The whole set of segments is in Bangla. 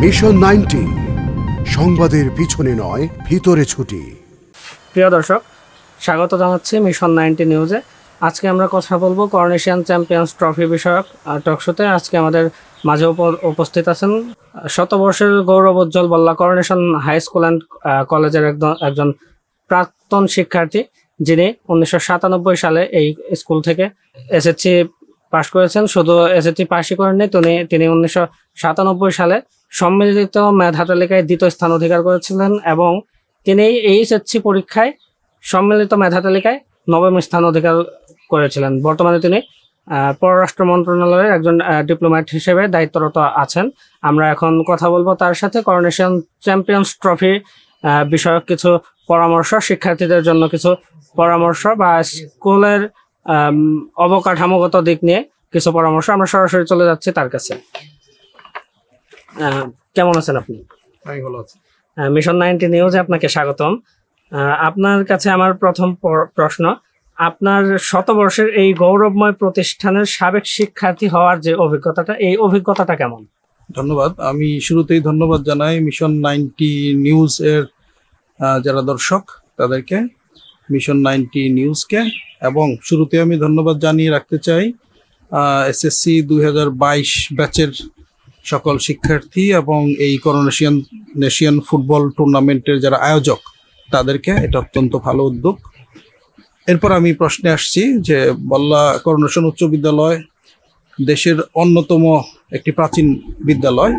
মিশন 90 সংবাদের পিছনে নয় ভিতরে ছুটি। প্রিয় দর্শক, স্বাগত জানাচ্ছি মিশন 90 নিউজে। আজকে আমরা কথা বলবো করোনেশন চ্যাম্পিয়ন্স ট্রফি বিষয়ক টকশোতে। আজকে আমাদের মাঝে উপস্থিত আছেন শতবর্ষের গৌরবোজ্জ্বল বল্লা করোনেশন হাই স্কুল অ্যান্ড কলেজের একজন প্রাক্তন শিক্ষার্থী, যিনি 1997 সালে এই স্কুল থেকে এসএসসি পাশ করেছেন। শুধু এসএসসি পাশই করেননি, তিনি 1997 সালে সম্মিলিত মেধা তালিকায় দ্বিতীয় স্থান অধিকার করেছিলেন এবং তিনি এইচএসসি পরীক্ষায় সম্মিলিত মেধা তালিকায় 9ম স্থান অধিকার করেছিলেন। বর্তমানে তিনি পররাষ্ট্র মন্ত্রণালয়ের একজন ডিপ্লোম্যাট হিসেবে দায়িত্বরত আছেন। আমরা এখন কথা বলবো তার সাথে করোনেশন চ্যাম্পিয়ন্স ট্রফি বিষয়ক কিছু পরামর্শ, শিক্ষার্থীদের জন্য কিছু পরামর্শ বা স্কুলের অবকাঠামোগত দিক নিয়ে কিছু পরামর্শ। আমরা সরাসরি চলে যাচ্ছি তার কাছে। কেমন আছেন আপনি? আমি ভালো আছি। মিশন 90 নিউজে আপনাকে স্বাগতম। আপনার কাছে আমার প্রথম প্রশ্ন, আপনার শতবর্ষের এই গৌরবময় প্রতিষ্ঠানের সাবেক শিক্ষার্থী হওয়ার যে অভিজ্ঞতাটা, এই অভিজ্ঞতাটা কেমন? ধন্যবাদ। আমি শুরুতেই ধন্যবাদ জানাই মিশন 90 নিউজ এর যারা দর্শক তাদেরকে, মিশন 90 নিউজকে, এবং শুরুতে আমি ধন্যবাদ জানিয়ে রাখতে চাই এসএসসি 2022 ব্যাচের সকল শিক্ষার্থী এবং এই করোনেশন ফুটবল টুর্নামেন্টের যারা আয়োজক তাদেরকে। এটা অত্যন্ত ভালো উদ্যোগ। এরপর আমি প্রশ্নে আসছি যে বল্লা করোনেশন উচ্চ বিদ্যালয় দেশের অন্যতম একটি প্রাচীন বিদ্যালয়,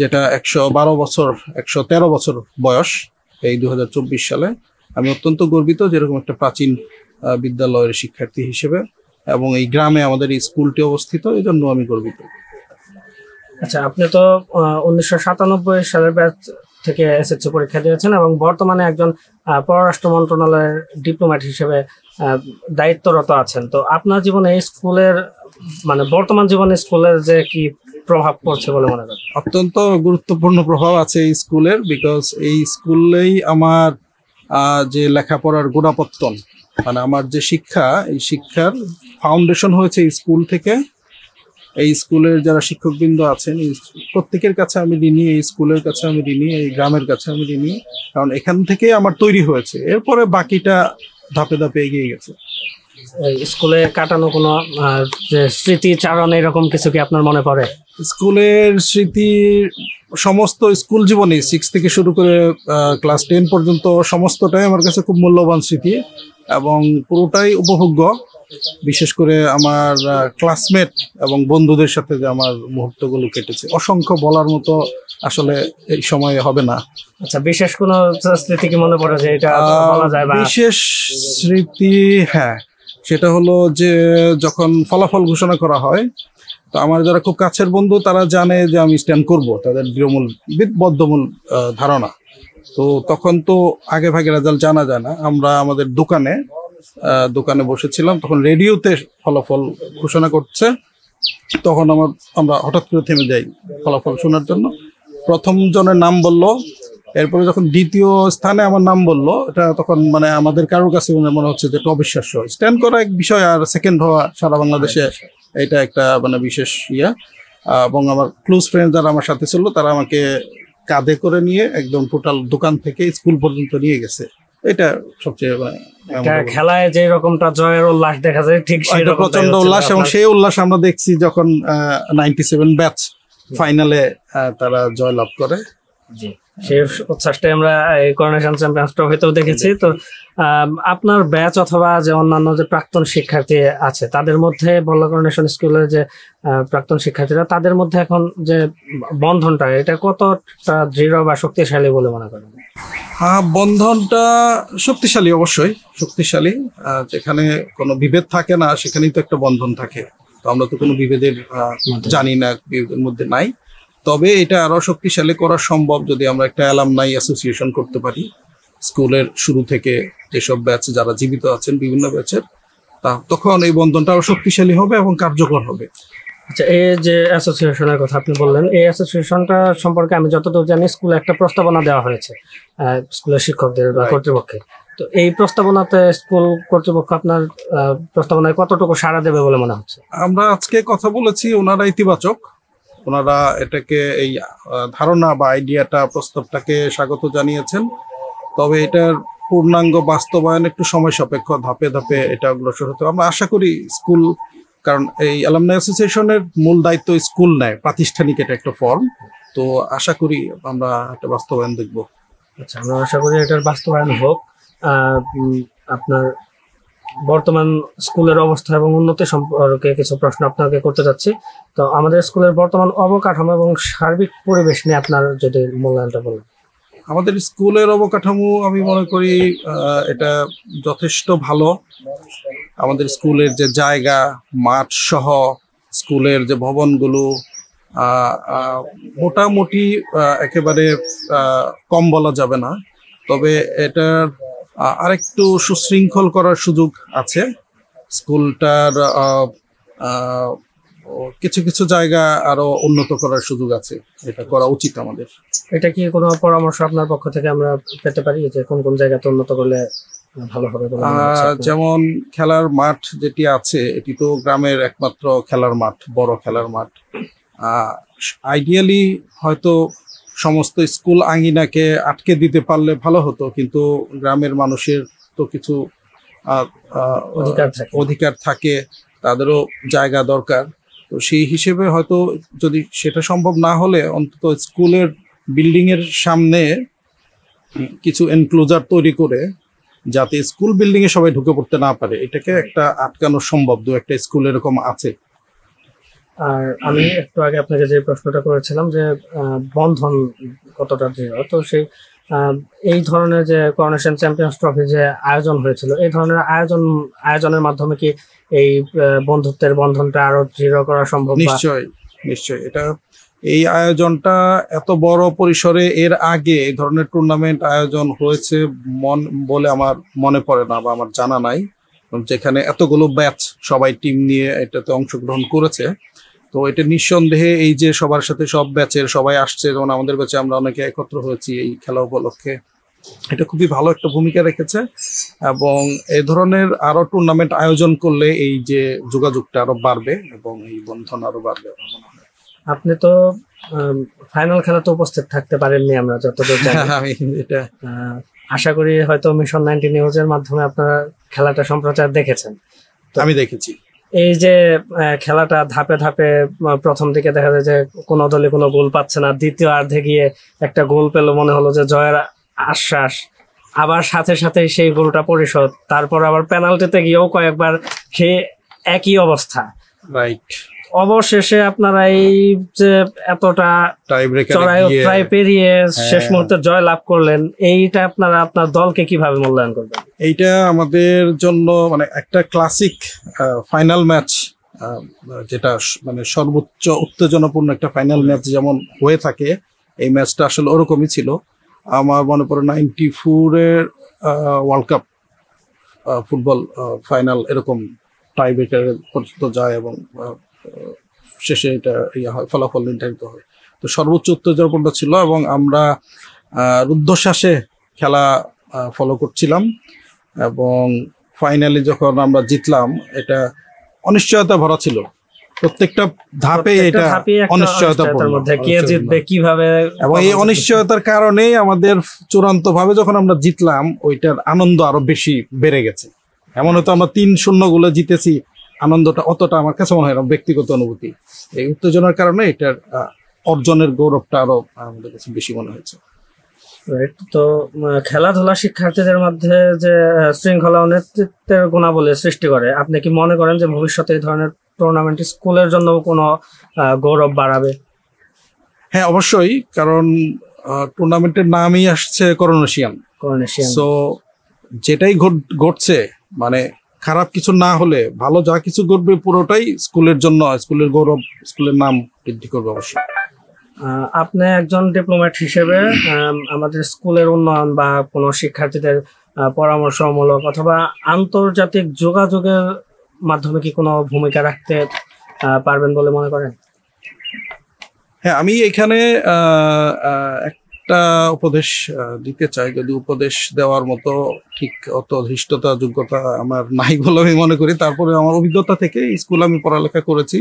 যেটা 113 বছর বয়স এই 2024 সালে। আমি অত্যন্ত গর্বিত যেরকম একটা প্রাচীন বিদ্যালয়ের শিক্ষার্থী হিসেবে, এবং এই গ্রামে আমাদের এই স্কুলটি অবস্থিত, এই জন্য আমি গর্বিত। আচ্ছা, আপনি তো 1997 সালের ব্যাচ থেকে এসএসসি পরীক্ষা দিয়েছেন এবং বর্তমানে একজন পররাষ্ট্র মন্ত্রণালয়ের ডিপ্লোম্যাট হিসেবে দায়িত্বরত আছেন। তো আপনার জীবনে এই স্কুলের বর্তমান জীবনে স্কুলের যে কি প্রভাব পড়ছে বলে মনে করেন? অত্যন্ত গুরুত্বপূর্ণ প্রভাব আছে এই স্কুলের, বিকজ এই স্কুলেই আমার যে লেখাপড়ার গুণাপত্তন, আমার যে শিক্ষা, এই শিক্ষার ফাউন্ডেশন হয়েছে এই স্কুল থেকে। এই স্কুলের যারা শিক্ষকবৃন্দ আছেন প্রত্যেকের কাছে আমি ঋণী, এই স্কুলের কাছে আমি ঋণী, এই গ্রামের কাছে আমি ঋণী, কারণ এখান থেকে আমার তৈরি হয়েছে। এরপরে বাকিটা ধাপে ধাপে এগিয়ে গেছে। স্কুলে কাটানো কোনো যে স্মৃতিচারণ এরকম কিছু কি আপনার মনে পড়ে? স্কুলের স্মৃতি সমস্ত স্কুল জীবনে 6 থেকে শুরু করে ক্লাস 10 পর্যন্ত সমস্তটাই আমার কাছে খুব মূল্যবান স্মৃতি এবং পুরোটাই উপভোগ্য। বিশেষ করে আমার ক্লাসমেট এবং বন্ধুদের সাথে যে আমার মুহূর্তগুলো কেটেছে, অসংখ্য বলার মতো আসলে এই সময়ে হবে না। আচ্ছা, বিশেষ কোনো স্মৃতি কি মনে পড়ে যে এটা বলা যায়? বিশেষ স্মৃতি, হ্যাঁ, সেটা হলো যে যখন ফলাফল ঘোষণা করা হয়, তো আমার যারা খুব কাছের বন্ধু তারা জানে যে আমি স্ট্যান্ড করব, তাদের দৃঢ়মূল বদ্ধমূল ধারণা। তো তখন তো আগে ভাগে রেজাল্ট জানা যায় না। আমরা আমাদের দোকানে বসেছিলাম, তখন রেডিওতে ফলাফল ঘোষণা করছে। তখন আমরা হঠাৎ করে থেমে যাই ফলাফল শোনার জন্য। প্রথম জনের নাম বললো, এরপরে যখন দ্বিতীয় স্থানে আমার নাম বললো, এটা তখন আমাদের কারোর কাছে মনে হচ্ছে যে এটা অবিশ্বাস্য। স্ট্যান্ড করা এক বিষয়, আর সেকেন্ড হওয়া সারা বাংলাদেশে এটা একটা বিশেষ ইয়া। এবং আমার ক্লোজ ফ্রেন্ড যারা আমার সাথে ছিল তারা আমাকে কাঁধে করে নিয়ে একদম টোটাল দোকান থেকে স্কুল পর্যন্ত নিয়ে গেছে। এটা সবচেয়ে খেলায় যে রকমটা জয়ের উল্লাস দেখা যায়, ঠিক সেটা প্রচন্ড উল্লাস, এবং সেই উল্লাস আমরা দেখছি যখন 97 ব্যাচ ফাইনালে তারা জয় লাভ করে। সেই উচ্ছ্বাসটাই আমরা এই করোনেশন চ্যাম্পিয়ন্স ট্রফিতেও দেখেছি। তো আপনার ব্যাচ অথবা যে অন্যান্য যে প্রাক্তন শিক্ষার্থী আছে তাদের মধ্যে, বল্লা করোনেশন স্কুলের যে প্রাক্তন শিক্ষার্থীরা, তাদের মধ্যে এখন যে বন্ধনটা, এটা কতটা দৃঢ় বা শক্তিশালী বলে মনে করেন? হ্যাঁ, বন্ধনটা শক্তিশালী, অবশ্যই শক্তিশালী। যেখানে কোনো বিভেদ থাকে না সেখানেই তো একটা বন্ধন থাকে। তো আমরা তো কোনো বিভেদের জানি না, বিভেদের মধ্যে নাই। তবে এটা আরো শক্তিশালী করা সম্ভব যদি আমরা একটা অ্যালামনাই অ্যাসোসিয়েশন করতে পারি স্কুলের শুরু থেকে, যেসব ব্যাচ যারা জীবিত আছেন বিভিন্ন ব্যাচের, তখন এই বন্ধনটা আরো শক্তিশালী হবে এবং কার্যকর হবে। আচ্ছা, এই যে অ্যাসোসিয়েশনের কথা আপনি বললেন, এই অ্যাসোসিয়েশনটা সম্পর্কে আমি যতদূর জানি স্কুলে একটা প্রস্তাবনা দেওয়া হয়েছে স্কুলের শিক্ষকদের বা কর্তৃপক্ষে। তো এই প্রস্তাবনাতে স্কুল কর্তৃপক্ষ আপনার প্রস্তাবনায় কতটুকু সাড়া দেবে বলে মনে হচ্ছে? আমরা আজকে কথা বলেছি, ওনারা ইতিবাচক। ওনারা এটাকে এই ধারণা বা আইডিয়াটা প্রস্তাবটাকে স্বাগত জানিয়েছেন। তবে এটার পূর্ণাঙ্গ বাস্তবায়ন একটু সময় সাপেক্ষ, ধাপে ধাপে এটা অগ্রসর হতে হবে। আমরা আশা করি স্কুল, কারণ এই অ্যালামনাই অ্যাসোসিয়েশনের মূল দায়িত্ব স্কুল নেয়, প্রাতিষ্ঠানিক এটা একটা ফর্ম। তো আশা করি আমরা একটা বাস্তবায়ন দেখব। আচ্ছা, আমরা আশা করি এটার বাস্তবায়ন হোক। আপনার বর্তমান স্কুলের অবস্থা এবং উন্নতি সম্পর্কে কিছু প্রশ্ন আপনাকে করতে চাচ্ছি। তো আমাদের স্কুলের বর্তমান অবকাঠামো এবং সার্বিক পরিবেশ নিয়ে আপনার যদি মূল্যায়নটা বলেন। আমাদের স্কুলের অবকাঠামো আমি মনে করি এটা যথেষ্ট ভালো। আমাদের স্কুলের যে জায়গা, মাঠ সহ স্কুলের যে ভবনগুলো মোটামুটি একেবারে কম বলা যাবে না। তবে এটার আরেকটু সুশৃঙ্খল করার সুযোগ আছে। স্কুলটার কিছু কিছু জায়গা আরো উন্নত করার সুযোগ আছে, এটা করা উচিত আমাদের। এটা কি কোনো পরামর্শ আপনার পক্ষ থেকে আমরা পেতে পারি যে কোন কোন জায়গাতে উন্নত করলে ভালো হবে? যেমন খেলার মাঠ যেটি আছে, এটি তো গ্রামের একমাত্র খেলার মাঠ, বড় খেলার মাঠ। আইডিয়ালি হয়তো সমস্ত স্কুল আঙ্গিনাকে আটকে দিতে পারলে ভালো হতো, কিন্তু গ্রামের মানুষের তো কিছু অধিকার থাকে, তাদেরও জায়গা দরকার। তো সেই হিসেবে হয়তো যদি সেটা সম্ভব না হলে অন্তত স্কুলের বিল্ডিং এর সামনে কিছু এনক্লোজার তৈরি করে, যাতে স্কুল বিল্ডিং এ সবাই ঢুকে পড়তে না পারে, এটাকে একটা আটকানো সম্ভব। দু একটা স্কুল এরকম আছে। আর আমি একটু আগে আপনাকে যে প্রশ্নটা করেছিলাম যে বন্ধন কতটা দৃঢ়, তো সেই এই ধরনের যে করোনেশন চ্যাম্পিয়ন্স ট্রফি যে আয়োজন হয়েছিল, এই ধরনের আয়োজনের মাধ্যমে কি এই বন্ধুত্বের বন্ধনটা আরো দৃঢ় করা সম্ভব? নিশ্চয়ই নিশ্চয়ই। এটা এই আয়োজনটা এত বড় পরিসরে এর আগে এই ধরনের টুর্নামেন্ট আয়োজন হয়েছে বলে আমার মনে পড়ে না বা আমার জানা নাই, যেখানে এতগুলো ব্যাচ সবাই টিম নিয়ে এটাতে অংশগ্রহণ করেছে। তো এটা নিঃসন্দেহে এই যে সবার সাথে সব ব্যাচের সবাই আসছে, যেমন আমাদের ব্যাচে আমরা অনেকে একত্র হয়েছি এই খেলা উপলক্ষে, এটা খুবই ভালো একটা ভূমিকা রেখেছে। এবং এই ধরনের আরো টুর্নামেন্ট আয়োজন করলে এই যে যোগাযোগটা আরো বাড়বে এবং এই বন্ধন আরো বাড়বে। আপনি তো ফাইনাল খেলাতে উপস্থিত থাকতে পারেননি আমরা যতদূর জানি। আমি এটা আশা করি হয়তো মিশন 90 নিউজের মাধ্যমে আপনারা খেলাটা সম্প্রচার দেখেছেন। আমি দেখেছি। এই যে খেলাটা ধাপে ধাপে প্রথম দিকে দেখা যায় যে কোনো দলে কোনো গোল পাচ্ছে না, দ্বিতীয় অর্ধে গিয়ে একটা গোল পেলো, মনে হলো যে জয়ের আশ্বাস, আবার সাথে সাথে সেই গোলটা পরিশোধ, তারপর আবার পেনাল্টিতে গিয়েও কয়েকবার সে একই অবস্থা। রাইট। অবশেষে আপনারা এই যে এতটা ট্রাই পেরিয়ে শেষ মুহূর্তে জয় লাভ করলেন, এইটা আপনারা আপনার দলকে কিভাবে মূল্যায়ন করবেন? এইটা আমাদের জন্য মানে একটা ক্লাসিক ফাইনাল ম্যাচ, যেটা মানে সর্বোচ্চ উত্তেজনাপূর্ণ একটা ফাইনাল ম্যাচ যেমন হয়ে থাকে, এই ম্যাচটা আসলে ওরকমই ছিল। আমার মনে পড়ে 94-এর ওয়ার্ল্ড কাপ ফুটবল ফাইনাল এরকম টাই ব্রেকার পর্যন্ত যায় এবং শেষে এটা ফলাফল নির্ধারিত হয়। তো সর্বোচ্চ উত্তেজনাপূর্ণ ছিল এবং আমরা রুদ্ধশ্বাসে খেলা ফলো করছিলাম এবং ফাইনালি যখন আমরা জিতলাম, এটা অনিশ্চয়তা ভরা ছিল। প্রত্যেকটা ধাপে এটা অনিশ্চয়তাপূর্ণ, কে জিতবে কিভাবে, এবং এই অনিশ্চয়তার কারণেই আমাদের চূড়ান্ত ভাবে যখন আমরা জিতলাম, ওইটার আনন্দ আরো বেশি বেড়ে গেছে। এমন হয়তো আমরা 3-0 গোলে জিতেছি, আনন্দটা অতটা আমার কাছে মনে হয় না, ব্যক্তিগত অনুভূতি। এই উত্তেজনার কারণে এটার অর্জনের গৌরবটা আরো আমাদের কাছে বেশি মনে হয়েছে। তো খেলাধুলা শিক্ষার্থীদের মধ্যে যে শৃঙ্খলা ও নেতৃত্বের গুণাবলী সৃষ্টি করে, আপনি কি মনে করেন যে ভবিষ্যতে এই ধরনের টুর্নামেন্ট স্কুলের জন্য কোনো গৌরব বাড়াবে? হ্যাঁ, অবশ্যই, কারণ টুর্নামেন্টের নামই আসছে করোনেশিয়ান। সো যেটাই ঘটছে, মানে খারাপ কিছু না হলে ভালো যা কিছু ঘটবে, পুরোটাই স্কুলের জন্য, স্কুলের গৌরব, স্কুলের নাম বৃদ্ধি করবে অবশ্যই। আপনি একজন ডিপ্লোম্যাট হিসেবে আমাদের স্কুলের উন্নয়ন বা কোনো শিক্ষার্থীদের পরামর্শমূলক অথবা আন্তর্জাতিক যোগাযোগের মাধ্যমে কি কোনো ভূমিকা রাখতে পারবেন বলে মনে করেন? হ্যাঁ, আমি এখানে একটা উপদেশ দিতে চাই, যদি উপদেশ দেওয়ার মতো ঠিক অত ধৃষ্টতা যোগ্যতা আমার নাই বলে আমি মনে করি। তারপরে আমার অভিজ্ঞতা থেকে, স্কুলে আমি পড়ালেখা করেছি,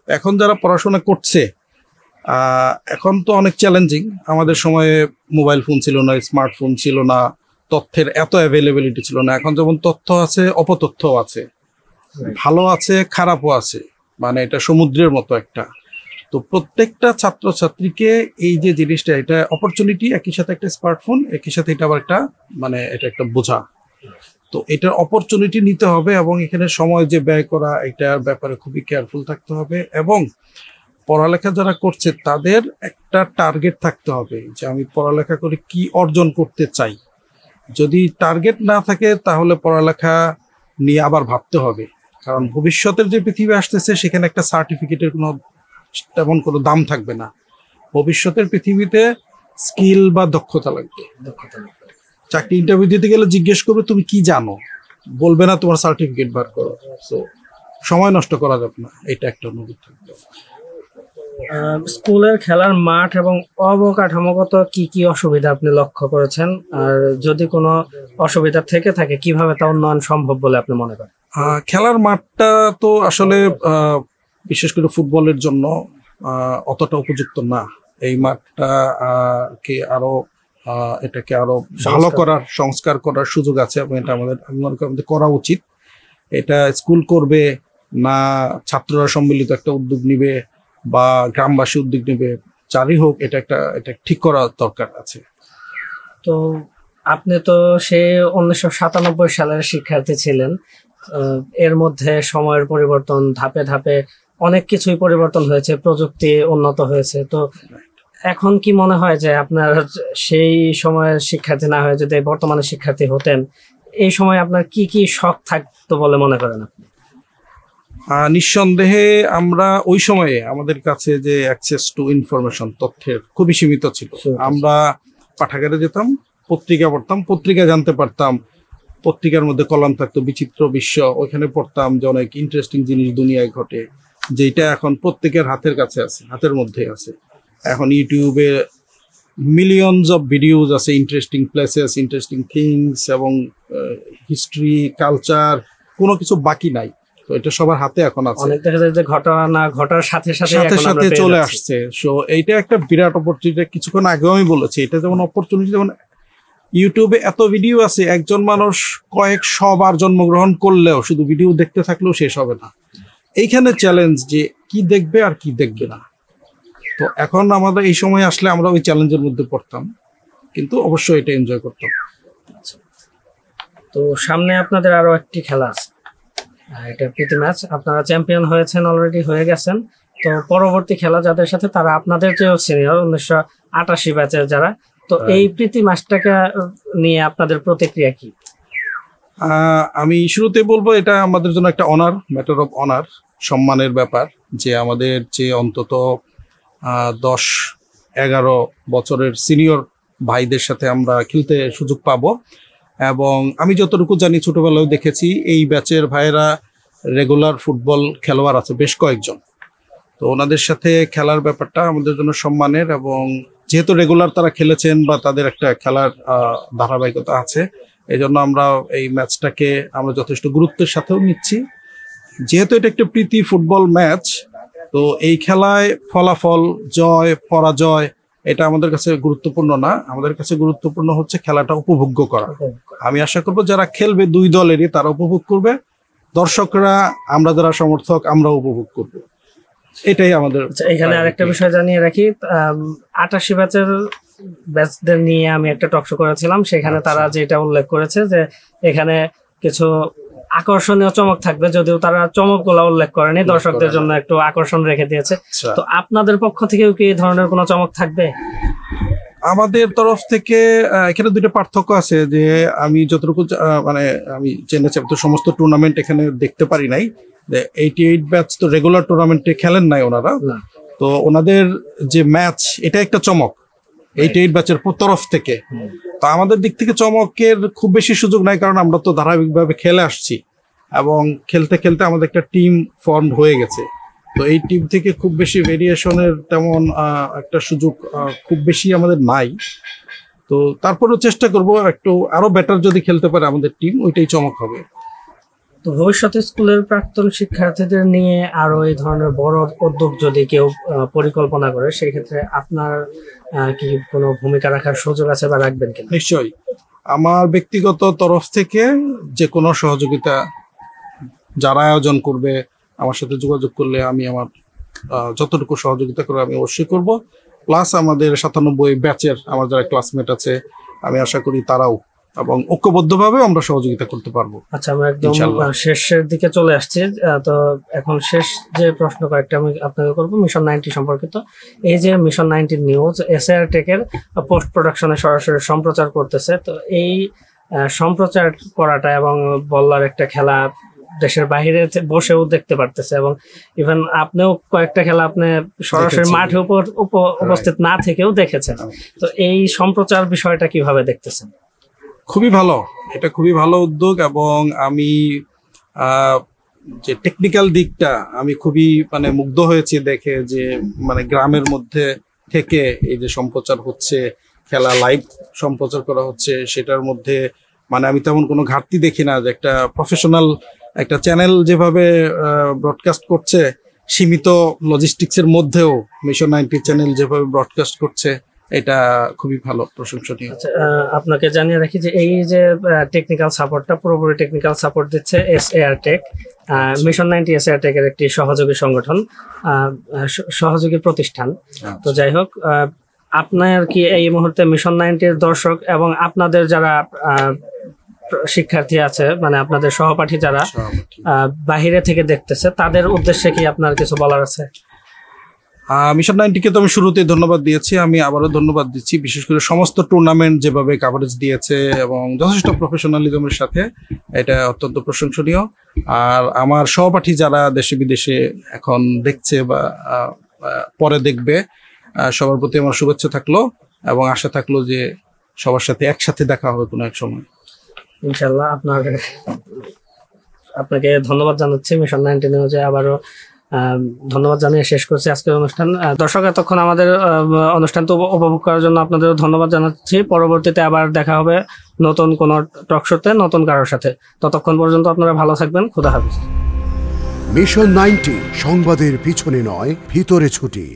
এখন যারা পড়াশোনা করছে এখন তো অনেক চ্যালেঞ্জিং। আমাদের সময়ে মোবাইল ফোন ছিল না, স্মার্টফোন ছিল না, তথ্যের এত অ্যাভেলেবিলিটি ছিল না। এখন যেমন তথ্য আছে, অপতথ্যও আছে, ভালো আছে, খারাপও আছে, মানে এটা সমুদ্রের মতো একটা। তো প্রত্যেকটা ছাত্রছাত্রীকে এই যে জিনিসটা, এটা অপরচুনিটি, একই সাথে একটা স্মার্টফোন, একই সাথে এটা আবার একটা মানে এটা একটা বোঝা। তো এটার অপরচুনিটি নিতে হবে এবং এখানে সময় যে ব্যয় করা, এটার ব্যাপারে খুবই কেয়ারফুল থাকতে হবে। এবং পড়ালেখা যারা করছে তাদের একটা টার্গেট থাকতে হবে যে আমি পড়ালেখা করে কি অর্জন করতে চাই। যদি টার্গেট না থাকে তাহলে পড়ালেখা নিয়ে আবার ভাবতে হবে, কারণ ভবিষ্যতের যে পৃথিবী আসতেছে সেখানে একটা সার্টিফিকেটের তেমন কোনো দাম থাকবে না। ভবিষ্যতের পৃথিবীতে স্কিল বা দক্ষতা লাগবে। চাকরি ইন্টারভিউ দিতে গেলে জিজ্ঞেস করবে তুমি কি জানো, বলবে না তোমার সার্টিফিকেট বার করো। তো সময় নষ্ট করা যাবে না, এটা একটা অনুরোধ থাকবে। স্কুলের খেলার মাঠ এবং অবকাঠামোগত কি কি অসুবিধা আপনি লক্ষ্য করেছেন, আর যদি কোনো অসুবিধা থেকে থাকে কিভাবে তা উন্নয়ন সম্ভব বলে আপনি মনে করেন? খেলার মাঠটা তো আসলে বিশেষ করে ফুটবলের জন্য অতটা উপযুক্ত না। এই মাঠটা কে আরো এটাকে আরো ভালো করার, সংস্কার করার সুযোগ আছে এবং এটা আমাদের করা উচিত। এটা স্কুল করবে না ছাত্ররা সম্মিলিত একটা উদ্যোগ নিবে বা গ্রামবাসী উদ্যোগ নেবে, যারই হোক এটা ঠিক করা দরকার আছে। তো আপনি তো সেই 1997 সালের শিক্ষার্থী ছিলেন। এর মধ্যে সময়ের পরিবর্তন, ধাপে ধাপে অনেক কিছুই পরিবর্তন হয়েছে, প্রযুক্তি উন্নত হয়েছে। তো এখন কি মনে হয় যে আপনার সেই সময়ের শিক্ষার্থী না হয়ে যদি বর্তমানে শিক্ষার্থী হতেন, এই সময় আপনার কি কি শখ থাকতো বলে মনে করেন আপনি? নিঃসন্দেহে আমরা ওই সময়ে আমাদের কাছে যে অ্যাক্সেস টু ইনফরমেশন, তথ্যের খুবই সীমিত ছিল। আমরা পাঠাগারে যেতাম, পত্রিকা পড়তাম, পত্রিকা জানতে পারতাম, পত্রিকার মধ্যে কলাম থাকতো বিচিত্র বিশ্ব, ওইখানে পড়তাম যে অনেক ইন্টারেস্টিং জিনিস দুনিয়ায় ঘটে, যেটা এখন প্রত্যেকের হাতের কাছে আছে, হাতের মধ্যে আছে। এখন ইউটিউবে মিলিয়নস অফ ভিডিওস আছে, ইন্টারেস্টিং প্লেসেস, ইন্টারেস্টিং থিংস এবং হিস্ট্রি, কালচার, কোনো কিছু বাকি নাই। তো এটা সবার হাতে এখন আছে, অনেক দেখা যায় যে ঘটনা ঘটার সাথে সাথে চলে আসছে। সো এইটা একটা বিরাট অপরচুনিটি। কিছুক্ষণ আগেও আমি বলেছি, এটা যেমন অপরচুনিটি, যেমন ইউটিউবে এত ভিডিও আছে, একজন মানুষ কয়েকশো বার জন্মগ্রহণ করলেও শুধু ভিডিও দেখতে থাকলেও শেষ হবে না। এইখানে চ্যালেঞ্জ যে কি দেখবে আর কি দেখবে না। তো এখন আমাদের এই সময় আসলে আমরা ওই চ্যালেঞ্জের মধ্যে পড়তাম, কিন্তু অবশ্যই এটা এনজয় করতাম। তো সামনে আপনাদের আরো একটি খেলা আছে, এটা প্রীতি ম্যাচ। আপনারা চ্যাম্পিয়ন হয়েছেন, অলরেডি হয়ে গেছেন। তো পরবর্তী খেলা যাদের সাথে, তারা আপনাদের চেয়েও সিনিয়র, 1988 ব্যাচের যারা। তো এই প্রীতি ম্যাচটাকে নিয়ে আপনাদের প্রতিক্রিয়া কি? আমি শুরুতে বলবো এটা আমাদের জন্য একটা অনার, ম্যাটার অফ অনার, সম্মানের ব্যাপার যে আমাদের যে অন্তত 10-11 বছরের সিনিয়র ভাইদের সাথে আমরা খেলতে সুযোগ পাবো। এবং আমি যতটুকু জানি, ছোটবেলায় দেখেছি এই ব্যাচের ভাইয়েরা রেগুলার ফুটবল খেলোয়াড় আছে বেশ কয়েকজন। তো ওনাদের সাথে খেলার ব্যাপারটা আমাদের জন্য সম্মানের, এবং যেহেতু রেগুলার তারা খেলেছেন বা তাদের একটা খেলার ধারাবাহিকতা আছে, এই জন্য আমরা এই ম্যাচটাকে আমরা যথেষ্ট গুরুত্বের সাথেও নিচ্ছি। যেহেতু এটা একটা প্রীতি ফুটবল ম্যাচ, তো এই খেলায় ফলাফল, জয় পরাজয় এটা আমাদের কাছে গুরুত্বপূর্ণ না। আমাদের কাছে গুরুত্বপূর্ণ হচ্ছে খেলাটা উপভোগ্য করা। আমি আশা করবো যারা খেলবে দুই দলেরই তারা উপভোগ করবে, দর্শকরা, আমরা যারা সমর্থক আমরা উপভোগ করব, এটাই আমাদের। এখানে আরেকটা বিষয় জানিয়ে রাখি, 88 ব্যাচের ব্যাচদের নিয়ে আমি একটা টকশো করেছিলাম, সেখানে তারা যেটা উল্লেখ করেছে যে এখানে কিছু আকর্ষণীয় চমক থাকবে, যদিও তারা চমকগুলো উল্লেখ করেনি, দর্শকদের জন্য একটু আকর্ষণ রেখে দিয়েছে। তো আপনাদের পক্ষ থেকেও কি এই ধরনের কোনো চমক থাকবে? আমাদের তরফ থেকে এখানে দুটো পার্থক্য আছে যে আমি যতটুকু মানে আমি জেনেছি, তো সমস্ত টুর্নামেন্ট এখানে দেখতে পারি নাই। 88 ব্যাচ তো রেগুলার টুর্নামেন্টে খেলেন নাই ওনারা, তো ওনাদের যে ম্যাচ এটা একটা চমক 88 ব্যাচের তরফ থেকে। তো আমাদের দিক থেকে চমকের খুব বেশি সুযোগ নাই, কারণ আমরা তো ধারাবাহিকভাবে খেলে আসছি এবং খেলতে খেলতে আমাদের একটা টিম ফর্ম হয়ে গেছে। তো এই টিম থেকে খুব বেশি ভেরিয়েশনের তেমন একটা সুযোগ খুব বেশি আমাদের নাই। তো তারপরেও চেষ্টা করব একটু আরো বেটার যদি খেলতে পারে আমাদের টিম, ওইটাই চমক হবে। তো তো ভবিষ্যতে স্কুলের প্রাক্তন শিক্ষার্থীদের নিয়ে আরো এই ধরনের বড় উদ্যোগ যদি কেউ পরিকল্পনা করে, সেই ক্ষেত্রে আপনার কি কোনো ভূমিকা রাখার সুযোগ আছে বা রাখবেন কিনা? নিশ্চয়ই, আমার ব্যক্তিগত তরফ থেকে যে কোনো সহযোগিতা যারা আয়োজন করবে আমার সাথে যোগাযোগ করলে আমি আমার যতটুকু সহযোগিতা করে আমি অবশ্যই করব। প্লাস আমাদের 97 ব্যাচের আমার যারা ক্লাসমেট আছে আমি আশা করি তারাও, এবং ঐক্যবদ্ধভাবে আমরা সহযোগিতা করতে পারবো। আচ্ছা, আমরা একদম শেষের দিকে চলে আসছি। তো এখন শেষ যে প্রশ্ন কয়েকটা আমি আপনাকে করবো মিশন 90 সম্পর্কিত। এই যে মিশন 90 নিউজ এসএআর টেকের পোস্ট প্রোডাকশনে সরাসরি সম্প্রচার করতেছে, তো এই সম্প্রচার করাটা এবং বল্লার একটা খেলা দেশের বাইরে বসেও দেখতে পারতেছে, এবং ইভেন আপনিও কয়েকটা খেলা আপনি সরাসরি মাঠে উপস্থিত না থেকেও দেখেছেন। তো এই সম্প্রচার বিষয়টা কিভাবে দেখতেছেন? খুবই ভালো, এটা খুবই ভালো উদ্যোগ, এবং আমি যে টেকনিক্যাল দিকটা আমি খুবই মুগ্ধ হয়েছি দেখে, যে গ্রামের মধ্যে থেকে এই যে সম্প্রচার হচ্ছে, খেলা লাইভ সম্প্রচার করা হচ্ছে, সেটার মধ্যে আমি তেমন কোনো ঘাটতি দেখি না। যে একটা প্রফেশনাল একটা চ্যানেল যেভাবে ব্রডকাস্ট করছে, সীমিত লজিস্টিক্সের মধ্যেও মিশন 90 চ্যানেল যেভাবে ব্রডকাস্ট করছে, এটা খুবই ভালো, প্রশংসনীয়। আপনাকে জানিয়ে রাখি যে এই যে টেকনিক্যাল সাপোর্টটা পুরোপুরি টেকনিক্যাল সাপোর্ট দিচ্ছে এসএআর টেক। মিশন 90 এসএআর টেকের একটি সহযোগী সংগঠন, সহযোগী প্রতিষ্ঠান। তো যাই হোক, আপনার কি এই মুহূর্তে মিশন 90 দর্শক এবং আপনাদের যারা শিক্ষার্থী আছে, আপনাদের সহপাঠী যারা বাহিরে থেকে দেখতেছে, তাদের উদ্দেশ্যে কি আপনার কিছু বলার আছে? মিশন 90-কে তো আমি শুরুতেই ধন্যবাদ দিয়েছি, আমি আবারও ধন্যবাদ দিচ্ছি। বিশেষ করে সমস্ত টুর্নামেন্ট যেভাবে কাভারেজ দিয়েছে এবং যথেষ্ট প্রফেশনালিজমের সাথে, এটা অত্যন্ত প্রশংসনীয়। আর আমার সহপাঠী যারা দেশে বিদেশে এখন দেখছে বা পরে দেখবে, সবার প্রতি আমার শুভেচ্ছা থাকলো এবং আশা থাকলো যে সবার সাথে একসাথে দেখা হবে কোনো এক সময় ইনশাল্লাহ। আপনাকে ধন্যবাদ জানাচ্ছি। মিশন 90 নিউজে আবারও ধন্যবাদ জানিয়ে শেষ করছি আজকের অনুষ্ঠান। দর্শক, এতক্ষণ আমাদের অনুষ্ঠানটা উপভোগ করার জন্য আপনাদের ধন্যবাদ জানাচ্ছি। পরবর্তীতে আবার দেখা হবে নতুন কোনো টক শোতে নতুন কারোর সাথে। ততক্ষণ পর্যন্ত আপনারা ভালো থাকবেন। খোদা হাফেজ। মিশন 90 সংবাদের পিছনে নয়, ভিতরে ছুটি।